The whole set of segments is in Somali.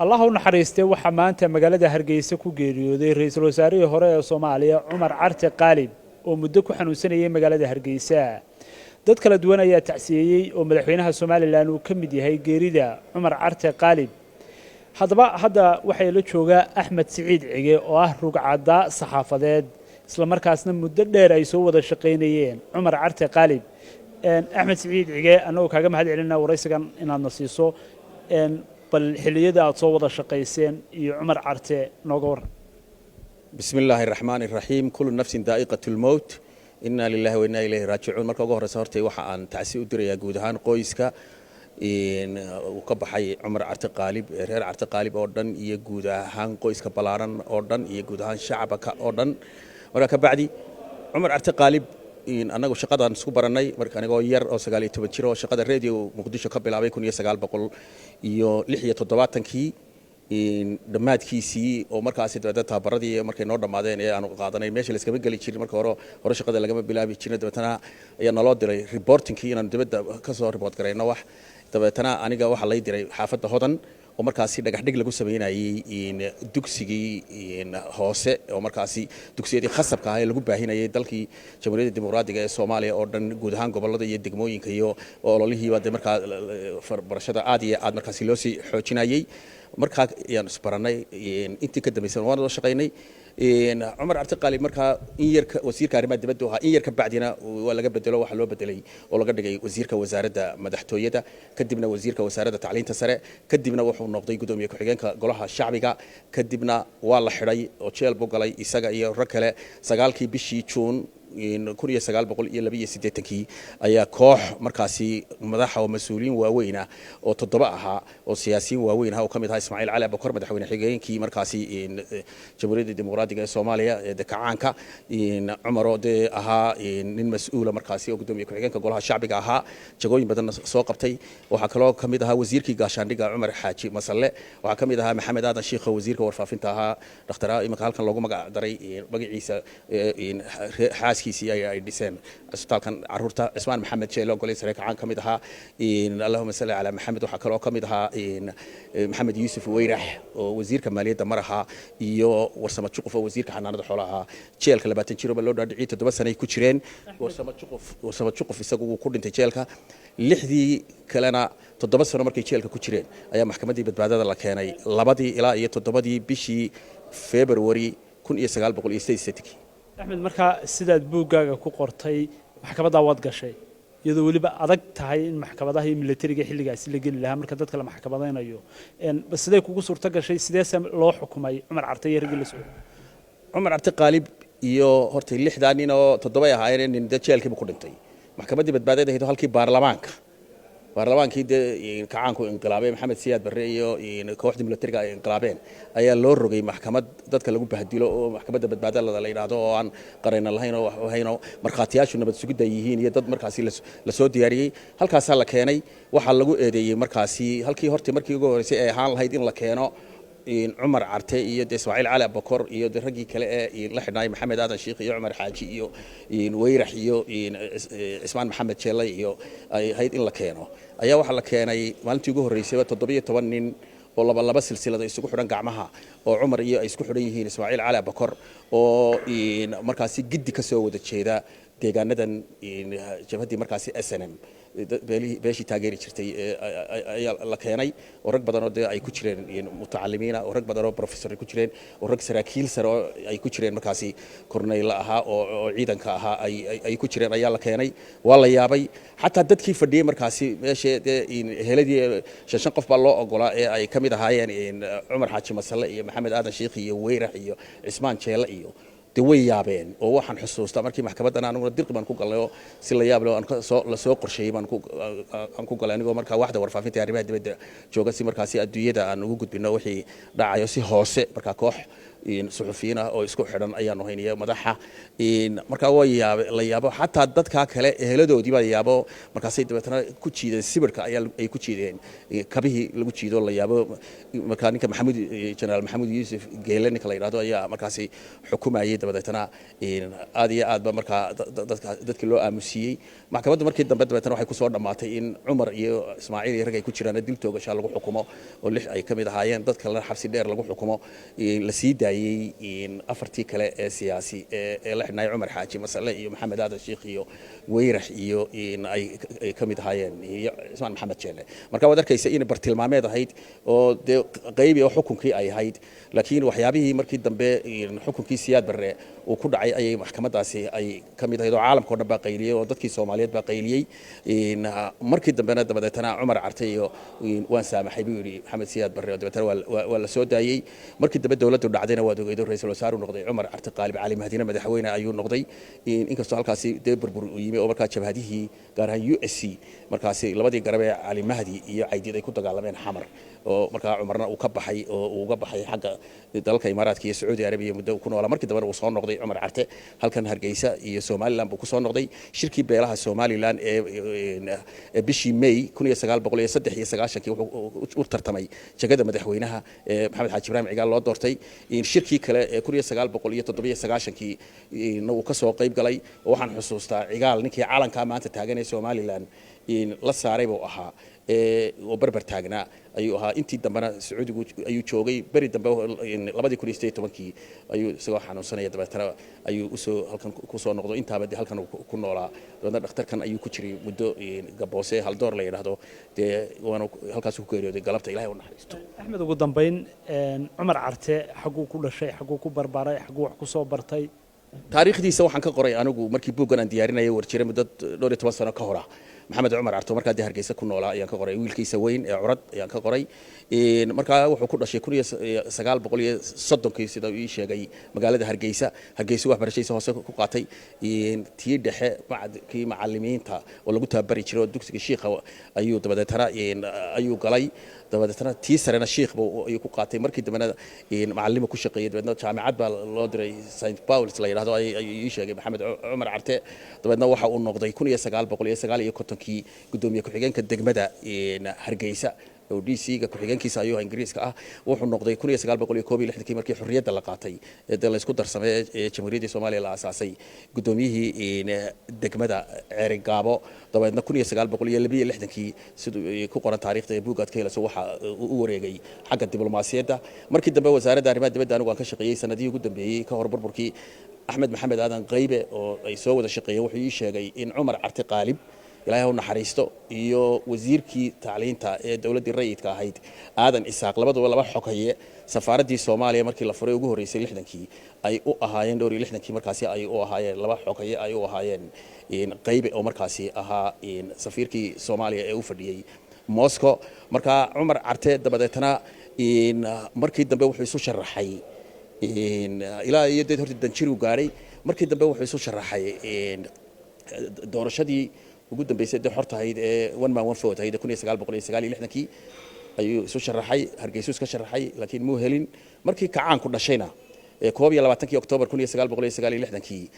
الله naxariistay waxa maanta magaalada Hargeysa ku geeriyooday ra'iisul wasaarihii hore ee Soomaaliya Umar Carte Qaalib oo muddo ku xanuunsanayay magaalada Hargeysa dad kala duwan ayaa tacsiyay oo madaxweynaha Soomaaliland uu kamid yahay geerida Umar Carte Qaalib hadda waxay la joogaa Axmed Saciid Cige oo ah rugcada saxaafadeed isla markaasna muddo dheer ay soo wada shaqeynayeen Umar Carte Qaalib Axmed Saciid Cige anoo kaaga mahad celinaa waraysigan inaad nasiiso bal xiliyada aad soo wada shaqeyseen iyo Umar Carte nooga war bismillaahir rahmaanir rahiim kullu nafsin daa'iqatul maut inna lillahi wa inna ilayhi raaji'uun marka ugu horeysa hortay waxa aan tacsi u dirayaa guud ahaan qoyska uu ka baxay Umar Carte Qaalib reer Carte Qaalib oo dhan iyo guud ahaan qoyska balaaran oo dhan iyo guud ahaan shacabka oo dhan marka ka bacdi Umar Carte Qaalib anagu shaqadan isku baranay marka anigoo yar oo 19 jir oo shaqada radio Muqdisho ka bilaabay 1976kii dhammaadkiisii oo markaasi dad tababaradii markay noo dhamaadeen ee aanu qaadanay meesha la iska gali jiray marka hore shaqada laga bilaabi jiray dabeetana ayaa naloo diray reportingkii inaan dibadda ka soo report gareyno wax dabeetana aniga waxa la diray xaafadda Hodan oo markaasi dhagax dhig lagu sameeyay dugsigii hoose oo markaasi dugsiyadii khasabka ah ee lagu baahinayay dalkii Jamhuuriyadda Dimuqraadiga ee Soomaaliya oo dhan guud ahaan gobolada iyo degmooyinka iyo ololihii wada markaa barashada aad markaasi loo sii xoojinayay markaa ayaan isbaranay intii ka dambeysay waan la shaqeynay Umar Carte Qaalib markaa in yarka wasiirka arrimaha dibadda waxa in yarka bacdina waa laga bedelo waxa loo bedelay oo laga dhigay wasiirka wasaaradda madaxtooyada kadibna wasiirka wasaaradda tacliinta sare kadibna wuxuu noqday gudoomiye ku-xigeenka golaha shacbiga kadibna waa la xidhay oo jeel buu galay isaga iyo rag kale 9kii bishii June 1982 ayaa koox markaasi madaxa oo mas'uuliyiin waaweyn ah oo 7 ahaa oo siyaasiyiin waaweyn ah oo kamid ah Ismaaciil Cali Abukar madaxweyne xigeenkii markaasi Jamhuuriyadda Dimuqraadiga ee Soomaaliya ee kacaanka Umar oo ahaa nin mas'uul markaasi oo gudoomiye ku-xigeenka golaha shacbiga ahaa jagooyin badan soo qabtay waxa kale oo kamid ah wasiirkii gaashaandhiga Umar Xaaji Masalle waxa kamid ah Maxamed Aadan Sheekh wasiirka warfaafinta ahaa dhakhtar imika halkan loogu magac daray magaciisa ay dhiseen asbitaalkan caruurta Ismaan Maxamed Jeelo golay sare ka kamid ahaa Allahumma salli ala Maxamed waxa kale oo kamid ahaa Maxamed Yuusuf Weyrax oo wasiirka maaliyadda maraha iyo Warsamo Juquf oo wasiirka xanaanada xoolaha jeelka 20 jir oo loo dhaadhiciyay 7 sano ay ku jireen Warsamo Juquf isagu uu ku dhintay jeelka 6dii kalena 7 sano markay jeelka ku jireen ayaa maxkamaddii badbaadada la keenay 2 ilaa iyo 7 bishii February 1988 Axmed marka sidaad buugaaga ku qortay maxkamadda waad gashay iyadoo waliba adag tahay in maxkamadaha iyo militariga xilligaas la geli lahaa marka dadka la maxkamadeynayo bas sidee kugu suurta gashay sidee loo xukumay Umar Carte iyo ragii la soo Umar Carte Qaalib iyo hortay 6 nin oo 7 ahaayeen nin jeelkii ku dhintay maxkamaddii badbaadada ahayd halkii baarlamaankii kacaanku inqilaabay Maxamed Siyaad Barre iyo kooxda militariga ay inqilaabeen ayaa loo rogay maxkamad dadka lagu bahdilo oo maxkamadda badbaadada la yiraahdo oo aan qareen lahayn oo waxayna markhaatiyaashu nabad sugidda yihiin iyo dad markaasi la soo diyaariyay halkaas la keenay waxa lagu eedeeyay markaasi halkii hortay markii ugu horeysay ay ahaan lahayd in la keeno Umar Carte iyo Ismaaciil Cali Abukar iyo ragii kale ee la xidhnay Maxamed Aadan Sheekh iyo Umar Xaaji iyo Weyrax iyo Ismaan Maxamed Jeelo iyo ay hayd in la keeno ayaa waxa la keenay maalintii ugu horeysay 17 nin oo laba silsilada isugu xidhan gacmaha oo Umar iyo ay isku xidhan yihiin Ismaaciil Cali Abukar oo markaasi giddi ka soo wada jeeda deegaanadan jabhadii markaasi SNM beeshii taageeri jirtay ayaa la keenay oo rag badan oo ay ku jireen mutacalimiina oo rag badan oo professor ku jireen oo rag saraakiil sare oo ay ku jireen markaasi korneyl ahaa oo ciidanka ahaa ay ku jireen ayaa la keenay waa la yaabay xataa dadkii fadhiyay markaasi meesha heladii 5 qof baa loo ogolaa ee ay kamid ahaayeen Umar Xaaji Masalle iyo Maxamed Aadan Sheekh iyo Weyrax iyo Ismaan Jeelo iyo way yaabeen oo waxaan xusuustaa markii maxkamaddan aanu dirqiban ku galay oo si la yaab leh la soo qorsheeyay baan ku galay anigoo markaa waxda warfaafinta arrimaha dibadda jooga si markaasi adduunyada aan ugu gudbino wixii dhacayo si hoose markaa koox suxufiyiin ah oo isku xidhan ayaanu haynaya madaxa markaa waa la yaabo xataa dadka kale eheladoodii baa yaabo markaasay dabeetana ku jiideen sibirka ay ku jiideen kabihii lagu jiido la yaabo markaa ninka jenaraal maxamuud yuusuf geele ninka la yidhahdo ayaa markaasi xukumayay dabadeetana aad iyo aad ba markaa dadkii loo aamusiyey maxkamaddu markii dambe dabeetana waxay kusoo dhammaatay in cumar iyo ismaaciil iyo rag ay ku jiraan dil toogashaa lagu xukumo oo 6 ay ka mid ahaayeen dad kalena xabsi dheer lagu xukumo la sii daayey afartii kale ee siyaasi ee la xidhnay cumar xaaji masale iyo maxamed aadan sheekh iyo weyrax iyo ay ka mid ahaayeen iyo ismaan maxamed jeelle marka waad arkaysa in bartilmaameed ahayd oo dee qaybi oo xukunkii ay ahayd laakiin waxyaabihii markii dambe xukunkii siyaad barre uu ku dhacay ayay maxkamadaasi ay ka mid ahayd oo caalamka oo dhan baa qayliyey oo dadkii Soomaaliyeed baa qayliyey markii dambena dabadeetana Cumar Carte iyo waan saamaxay buu yiri Maxamed Siyaad Barre oo dabeetana waa la soo daayay markii dambe dawladdu dhacdayna waa ogeeyay ra'iisul wasaare noqday Cumar Carte Qaalib Cali Mahdiina madaxweyne ayuu noqday inkastoo halkaasi dee burbur u yimi oo markaa jabhadihii gaar ahaan USC markaasi labadii garab ee Cali Mahdi iyo Caydiid ay ku dagaalameen Xamar oo markaa Cumarna uu ka baxay oo uu uga baxay xagga dalka Imaaraadka iyo Sacuudi Arabiya muddo ku noolaa markii dambe uu soo noqday Cumar Carte halkan Hargeysa iyo Somaliland buu ku soo noqday shirkii beelaha Somaliland ee bishii May 1993 wuxuu u tartamay jagada madaxweynaha Maxamed Xaaji Ibraahim Cigaal loo doortay shirkii kale ee 1997 uu ka soo qayb galay oo waxaan xusuustaa Cigaal ninkii caalanka maanta taagan ee Somaliland la saaray buu ahaa oo barbar taagnaa ayuu ahaa intii dambana Sacuudigu ayuu joogay bari dambe 2018 ayuu isagoo xanuunsanaya dabeetana ayuu usoo halkan ku soo noqdo intaaba halkan ku noolaa dadna dhakhtarkan ayuu ku jiray muddo gaboose hal door la yiraahdo dee waana halkaas ku geeriyooday galabta Ilaahay u naxariisto Axmed ugu dambeyn Cumar Carte xaguu ku dhashay xaguu ku barbaaray xaguu wax ku soo bartay taariikhdiisa waxaan ka qoray anigu markii buuggan aan diyaarinayay warjire muddo 12 sano ka hor maxamed Cumar Carte markaa Hargeysa ku noolaa ayaan ka qoray wiilkiisa weyn ee curad ayaan ka qoray markaa wuxuu ku dhashay 1930 sida uu sheegay magaalada Hargeysa wax barashadiisa hoose ku qaatay tii dhexe kii macallimiinta oo lagu tababari jiray dugsiga Sheekha ayuu dabadeetana ayuu galay dabadeetana tii sarena Sheekh ayuu ku qaatay markii dambena macallimo ku shaqeeyay dabadeetana jaamacad baa loo diray St Paul's la yiraahdo ayuu sheegay maxamed Cumar Carte dabadeetana waxa uu noqday 1959 kii gudoomiye ku-xigeenka degmada Hargeysa oo DC-ga ku-xigeenkiisa ayuu Ingiriiska ah wuxuu noqday 1961 markii xurriyadda la qaatay ee la isku darsamay jamhuuriyadda Soomaaliya la aasaasay gudoomiyihii degmada Ceerigaabo dabadeedna 1962 sidoo ku qoran taariikhda buugaad ka helayso waxa uu wareegay xagga diblomaasiyadda markii dambe wasaaradda arrimaha dibadda anigu aan ka shaqeeyay sanadihii ugu dambeeyay ka hor burburkii Axmed Maxamed Aadan Qaybe oo ay soo wada shaqeeyeen wuxuu ii sheegay in Cumar Carte Qaalib Ilaahay u naxariisto iyo wasiirkii tacliinta ee dawladda rayidka ahayd Aadan Isaaq labaduba laba xogeeye safaaradii Soomaaliya markii la furay ugu horeysay 60kii ay u ahaayeen 60kii markaasi ay u ahaayeen laba xogeeye ay u ahaayeen Qaybe oo markaasi ahaa safiirkii Soomaaliya ee u fadhiyay Moscow marka Cumar Carte dabadeetana markii dambe wuxuu isu sharaxay ilaa iyo dad horta danjir u gaaray markii dambe wuxuu isu sharaxay doorashadii ugu dambeysay xortahayd ee one man one vote ahayd 1969 ayuu isu sharaxay Hargeysa iska sharaxay laakiin muu helin markii kacaan ku dhashayna 22 Oktoobar 1969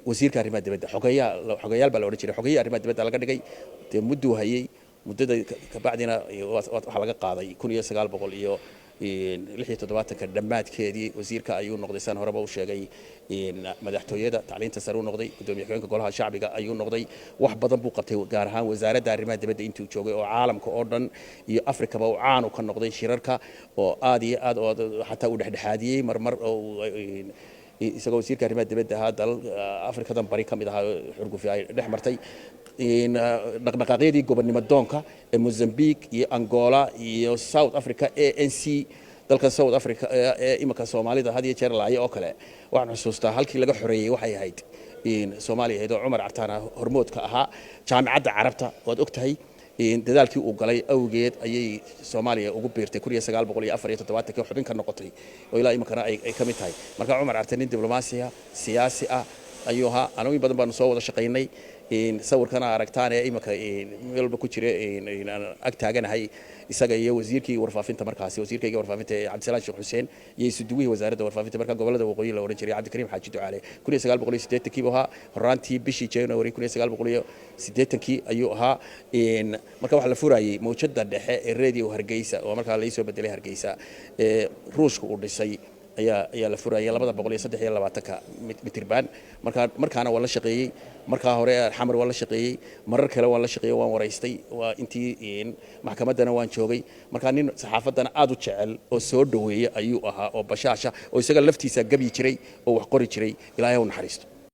wasiirka arrimaha dibadda xogeyaal baa la oran jiray xogeyaal arrimaha dibadda laga dhigay muddo hayay muddada ka bacdina waxa laga qaaday 1976 dhammaadkeedii wasiirka ayuu noqday san horeba u sheegay madaxtooyada tacliinta sare u noqday gudoomiye ku-xigeenka golaha shacbiga ayuu noqday wax badan buu qabtay gaar ahaan wasaaradda arrimaha dibadda intuu joogay oo caalamka oo dhan iyo Afrikaba uu caan ka noqday shirarka oo aad iyo aad oo xataa u dhexdhexaadiyay marmar oo isagoo wasiirka arrimaha dibadda ahaa dal Afrikadan bari ka mid ahaa xurgufi ay dhex martay dhaqdhaqaaqyadii gobonnimo doonka ee Mozambique iyo Angola iyo South Africa ANC dalka South Africa ee imika Soomaalida had iyo jeer laayay oo kale waxaan xusuustaa halkii laga xoreeyay waxay ahayd Soomaaliya oo Cumar Carte hormoodka ahaa jaamacadda Carabta waad ogtahay dadaalkii uu galay awgeed ayay Soomaaliya ugu biirtay 1974 xubin ka noqotay oo ilaa imikana ay ka mid tahay marka Cumar Carte nin diblomaasiya siyaasi ah ayuu ahaa anagu badan baan soo wada shaqeynay sawirkana aragtaan ee imika meel walba ku jira ag taaganahay isaga iyo wasiirkii warfaafinta markaasi wasiirkayga warfaafinta Cabdisalaan Sheekh Xuseen iyo isuduwihii wasaaradda warfaafinta marka gobolada waqooyi la oran jiray Cabdikariim Xaaji Ducaale 1980 ahaa horaantii bishii January 1980 ayuu ahaa marka waxa la furayay mowjada dhexe ee radio Hargeysa oo marka la soo bedelay Hargeysa ruushku u dhisay ayaa la furayay 223 mitirban markaana waa la shaqeeyay markaa hore xamar waa la shaqeeyay marar kale waa la shaqeeyay waan wareystay waa intii maxkamadana waan joogay markaa nin saxaafadana aad u jecel oo soo dhaweeyay ayuu ahaa oo bashaasha oo isaga laftiisa gabi jiray oo wax qori jiray ilaahay u naxariisto